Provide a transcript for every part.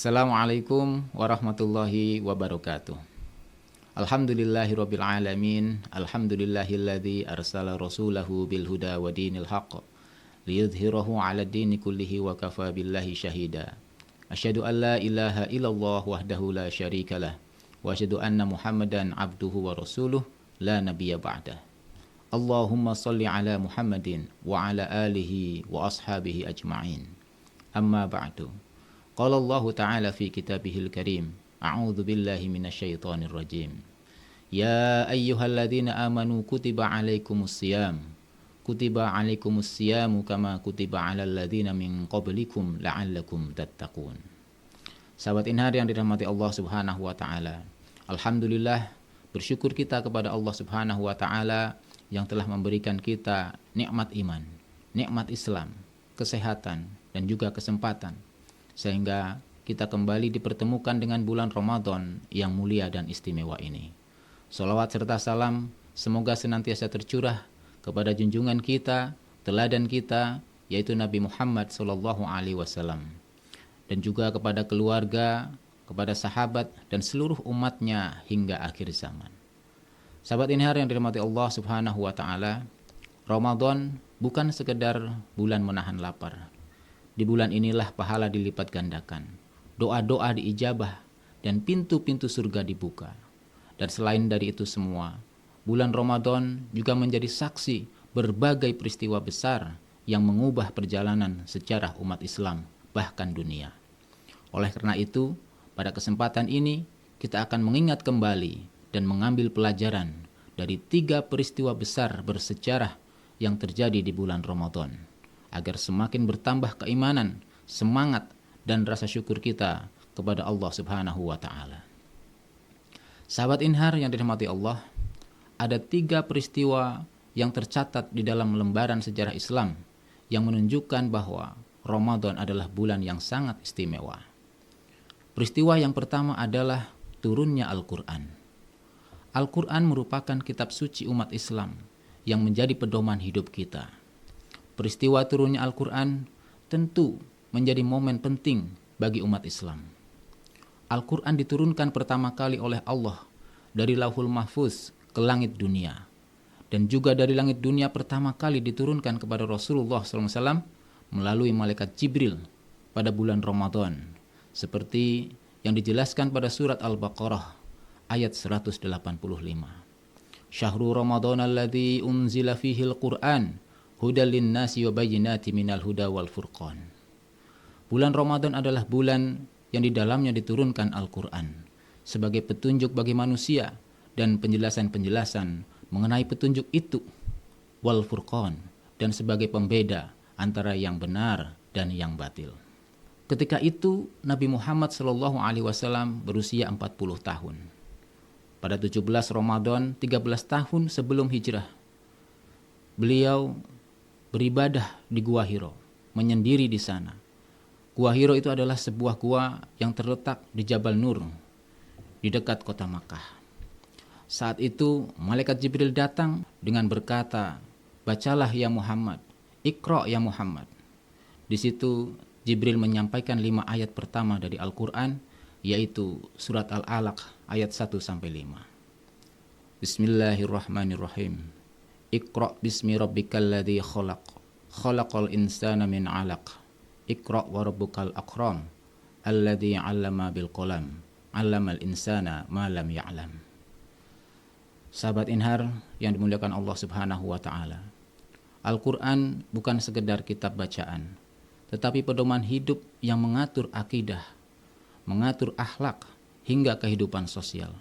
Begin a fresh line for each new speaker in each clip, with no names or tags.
Assalamualaikum warahmatullahi wabarakatuh. Alhamdulillahirabbil alamin. Alhamdulillahilladzi arsala rasulahu bil huda wa dinil haqq liyudhhirahu 'ala dini kullihi wa kafa billahi syahida. Asyhadu an la ilaha illallah wahdahu la syarikalah wa asyhadu anna Muhammadan abduhu wa rasuluh la nabiyya ba'dah. Allahumma shalli 'ala Muhammadin wa 'ala alihi wa ashabihi ajma'in. Amma ba'du. Qala Allah Ta'ala fi kitabihil karim. A'udzu billahi minasyaitonir rajim. Ya ayyuhalladzina amanu kutiba 'alaikumus syiyam. Kutiba 'alaikumus syiyamu kama kutiba 'alal ladzina min qablikum la'allakum tattaqun. Sahabat Inhar yang dirahmati Allah Subhanahu wa taala. Alhamdulillah, bersyukur kita kepada Allah Subhanahu wa taala yang telah memberikan kita nikmat iman, nikmat Islam, kesehatan dan juga kesempatan, sehingga kita kembali dipertemukan dengan bulan Ramadan yang mulia dan istimewa ini. Shalawat serta salam semoga senantiasa tercurah kepada junjungan kita, teladan kita, yaitu Nabi Muhammad SAW, dan juga kepada keluarga, kepada sahabat dan seluruh umatnya hingga akhir zaman. Sahabat Inhar yang dirahmati Allah Subhanahu wa taala, Ramadan bukan sekedar bulan menahan lapar. Di bulan inilah pahala dilipat gandakan, doa-doa diijabah, dan pintu-pintu surga dibuka. Dan selain dari itu semua, bulan Ramadan juga menjadi saksi berbagai peristiwa besar yang mengubah perjalanan sejarah umat Islam, bahkan dunia. Oleh karena itu, pada kesempatan ini, kita akan mengingat kembali dan mengambil pelajaran dari 3 peristiwa besar bersejarah yang terjadi di bulan Ramadan, agar semakin bertambah keimanan, semangat, dan rasa syukur kita kepada Allah Subhanahu wa ta'ala. Sahabat Inhar yang dirahmati Allah, ada 3 peristiwa yang tercatat di dalam lembaran sejarah Islam yang menunjukkan bahwa Ramadan adalah bulan yang sangat istimewa. Peristiwa yang pertama adalah turunnya Al-Quran. Al-Quran merupakan kitab suci umat Islam yang menjadi pedoman hidup kita. Peristiwa turunnya Al-Quran tentu menjadi momen penting bagi umat Islam. Al-Quran diturunkan pertama kali oleh Allah dari Lauhul Mahfuz ke langit dunia. Dan juga dari langit dunia pertama kali diturunkan kepada Rasulullah SAW melalui malaikat Jibril pada bulan Ramadan. Seperti yang dijelaskan pada surat Al-Baqarah ayat 185. Syahrul Ramadan alladzi unzila fihil Qur'an hudal linnasi wa bayyinati minal huda wal furqan. Bulan Ramadan adalah bulan yang di dalamnya diturunkan Al-Quran sebagai petunjuk bagi manusia dan penjelasan-penjelasan mengenai petunjuk itu, wal furqan, dan sebagai pembeda antara yang benar dan yang batil. Ketika itu Nabi Muhammad SAW berusia 40 tahun. Pada 17 Ramadan 13 tahun sebelum hijrah, beliau beribadah di Gua Hiro, menyendiri di sana. Gua Hiro itu adalah sebuah gua yang terletak di Jabal Nur, di dekat kota Makkah. Saat itu, malaikat Jibril datang dengan berkata, "Bacalah ya Muhammad, Iqra ya Muhammad." Di situ, Jibril menyampaikan 5 ayat pertama dari Al-Quran, yaitu surat Al-Alaq ayat 1-5. Bismillahirrahmanirrahim. Iqra bismi rabbikal ladzi khalaq. Khalaqal insana min 'alaq. Iqra wa rabbukal akram. Alladzi 'allama bil qalam. 'Allamal insana ma lam ya'lam. Sahabat Inhar yang dimuliakan Allah Subhanahu wa taala. Al-Qur'an bukan sekedar kitab bacaan, tetapi pedoman hidup yang mengatur akidah, mengatur akhlak hingga kehidupan sosial.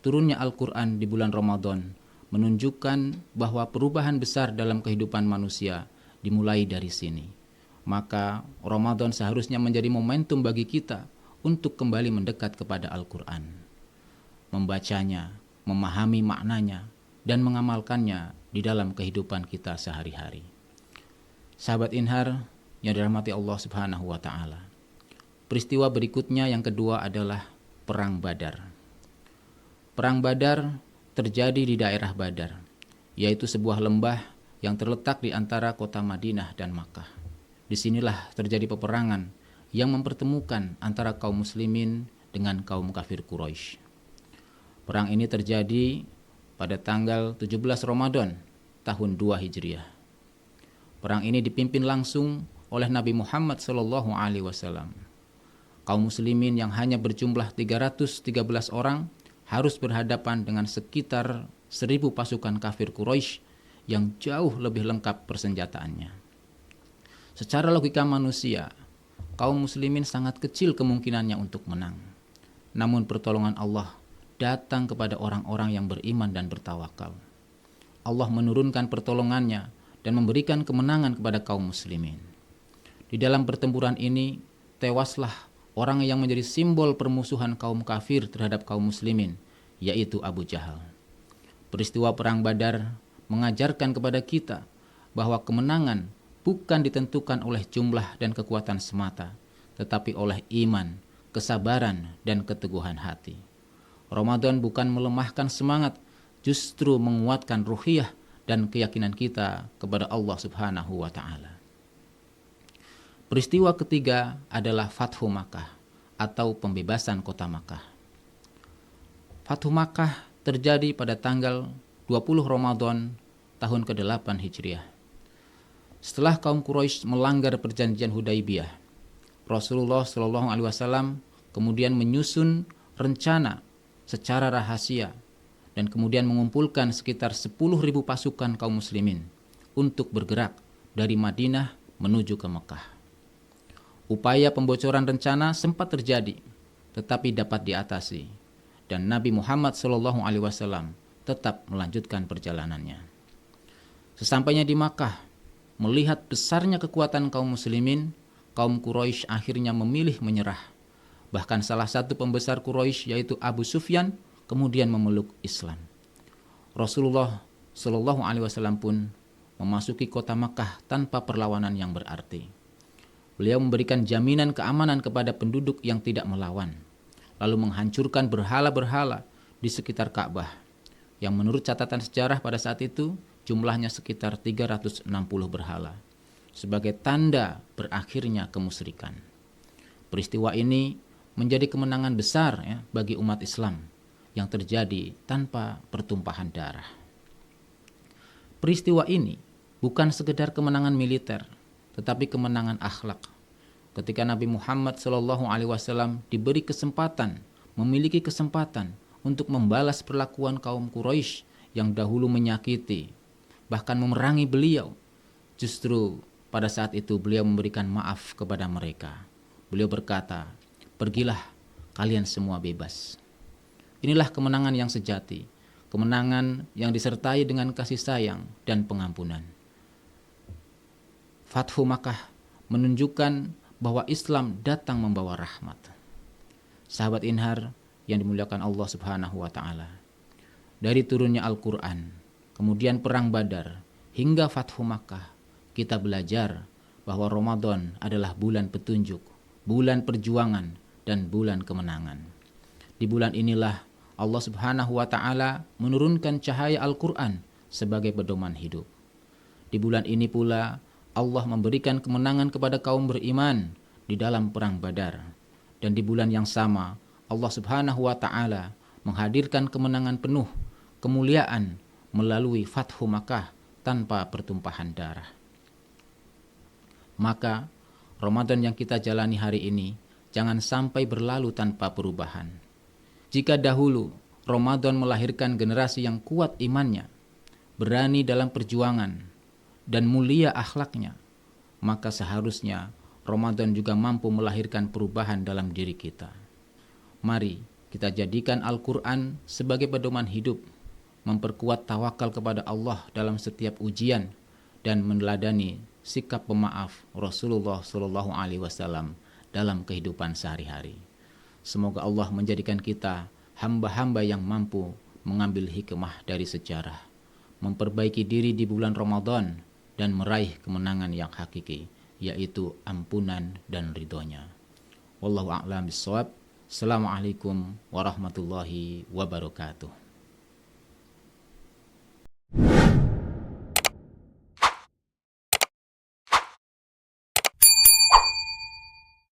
Turunnya Al-Qur'an di bulan Ramadan menunjukkan bahwa perubahan besar dalam kehidupan manusia dimulai dari sini. Maka Ramadan seharusnya menjadi momentum bagi kita untuk kembali mendekat kepada Al-Quran, membacanya, memahami maknanya, dan mengamalkannya di dalam kehidupan kita sehari-hari. Sahabat Inhar yang dirahmati Allah Subhanahu wa ta'ala, peristiwa berikutnya yang kedua adalah Perang Badar. Perang Badar terjadi di daerah Badar, yaitu sebuah lembah yang terletak di antara kota Madinah dan Makkah. Disinilah terjadi peperangan yang mempertemukan antara kaum muslimin dengan kaum kafir Quraisy. Perang ini terjadi pada tanggal 17 Ramadan tahun 2 Hijriah. Perang ini dipimpin langsung oleh Nabi Muhammad SAW. Kaum muslimin yang hanya berjumlah 313 orang harus berhadapan dengan sekitar 1.000 pasukan kafir Quraisy yang jauh lebih lengkap persenjataannya. Secara logika manusia, kaum muslimin sangat kecil kemungkinannya untuk menang. Namun pertolongan Allah datang kepada orang-orang yang beriman dan bertawakal. Allah menurunkan pertolongannya dan memberikan kemenangan kepada kaum muslimin. Di dalam pertempuran ini, tewaslah orang yang menjadi simbol permusuhan kaum kafir terhadap kaum muslimin, yaitu Abu Jahal. Peristiwa Perang Badar mengajarkan kepada kita bahwa kemenangan bukan ditentukan oleh jumlah dan kekuatan semata, tetapi oleh iman, kesabaran, dan keteguhan hati. Ramadan bukan melemahkan semangat, justru menguatkan ruhiyah dan keyakinan kita kepada Allah Subhanahu wa Ta'ala. Peristiwa ketiga adalah Fathu Makkah atau pembebasan kota Makkah. Fathu Makkah terjadi pada tanggal 20 Ramadan tahun ke-8 Hijriah. Setelah kaum Quraisy melanggar perjanjian Hudaibiyah, Rasulullah SAW kemudian menyusun rencana secara rahasia dan kemudian mengumpulkan sekitar 10.000 pasukan kaum muslimin untuk bergerak dari Madinah menuju ke Mekah. Upaya pembocoran rencana sempat terjadi, tetapi dapat diatasi, dan Nabi Muhammad SAW tetap melanjutkan perjalanannya. Sesampainya di Makkah, melihat besarnya kekuatan kaum muslimin, kaum Quraisy akhirnya memilih menyerah. Bahkan salah satu pembesar Quraisy yaitu Abu Sufyan kemudian memeluk Islam. Rasulullah SAW pun memasuki kota Makkah tanpa perlawanan yang berarti. Beliau memberikan jaminan keamanan kepada penduduk yang tidak melawan, lalu menghancurkan berhala-berhala di sekitar Ka'bah, yang menurut catatan sejarah pada saat itu jumlahnya sekitar 360 berhala, sebagai tanda berakhirnya kemusyrikan. Peristiwa ini menjadi kemenangan besar bagi umat Islam yang terjadi tanpa pertumpahan darah. Peristiwa ini bukan sekedar kemenangan militer, tetapi kemenangan akhlak. Ketika Nabi Muhammad SAW diberi kesempatan, memiliki kesempatan untuk membalas perlakuan kaum Quraisy yang dahulu menyakiti, bahkan memerangi beliau, justru pada saat itu beliau memberikan maaf kepada mereka. Beliau berkata, "Pergilah, kalian semua bebas." Inilah kemenangan yang sejati, kemenangan yang disertai dengan kasih sayang dan pengampunan. Fathu Makkah menunjukkan bahwa Islam datang membawa rahmat. Sahabat Inhar yang dimuliakan Allah Subhanahu wa Ta'ala, dari turunnya Al-Quran, kemudian Perang Badar, hingga Fathu Makkah, kita belajar bahwa Ramadan adalah bulan petunjuk, bulan perjuangan, dan bulan kemenangan. Di bulan inilah Allah Subhanahu wa Ta'ala menurunkan cahaya Al-Quran sebagai pedoman hidup. Di bulan ini pula Allah memberikan kemenangan kepada kaum beriman di dalam Perang Badar. Dan di bulan yang sama Allah Subhanahu wa Ta'ala menghadirkan kemenangan penuh, kemuliaan melalui Fathu Makkah tanpa pertumpahan darah. Maka Ramadan yang kita jalani hari ini jangan sampai berlalu tanpa perubahan. Jika dahulu Ramadan melahirkan generasi yang kuat imannya, berani dalam perjuangan, dan mulia akhlaknya, maka seharusnya Ramadan juga mampu melahirkan perubahan dalam diri kita. Mari kita jadikan Al-Quran sebagai pedoman hidup, memperkuat tawakal kepada Allah dalam setiap ujian, dan meneladani sikap pemaaf Rasulullah SAW dalam kehidupan sehari-hari. Semoga Allah menjadikan kita hamba-hamba yang mampu mengambil hikmah dari sejarah, memperbaiki diri di bulan Ramadan, dan meraih kemenangan yang hakiki, yaitu ampunan dan ridhonya. Wallahu a'lam bishawab. Assalamualaikum warahmatullahi wabarakatuh.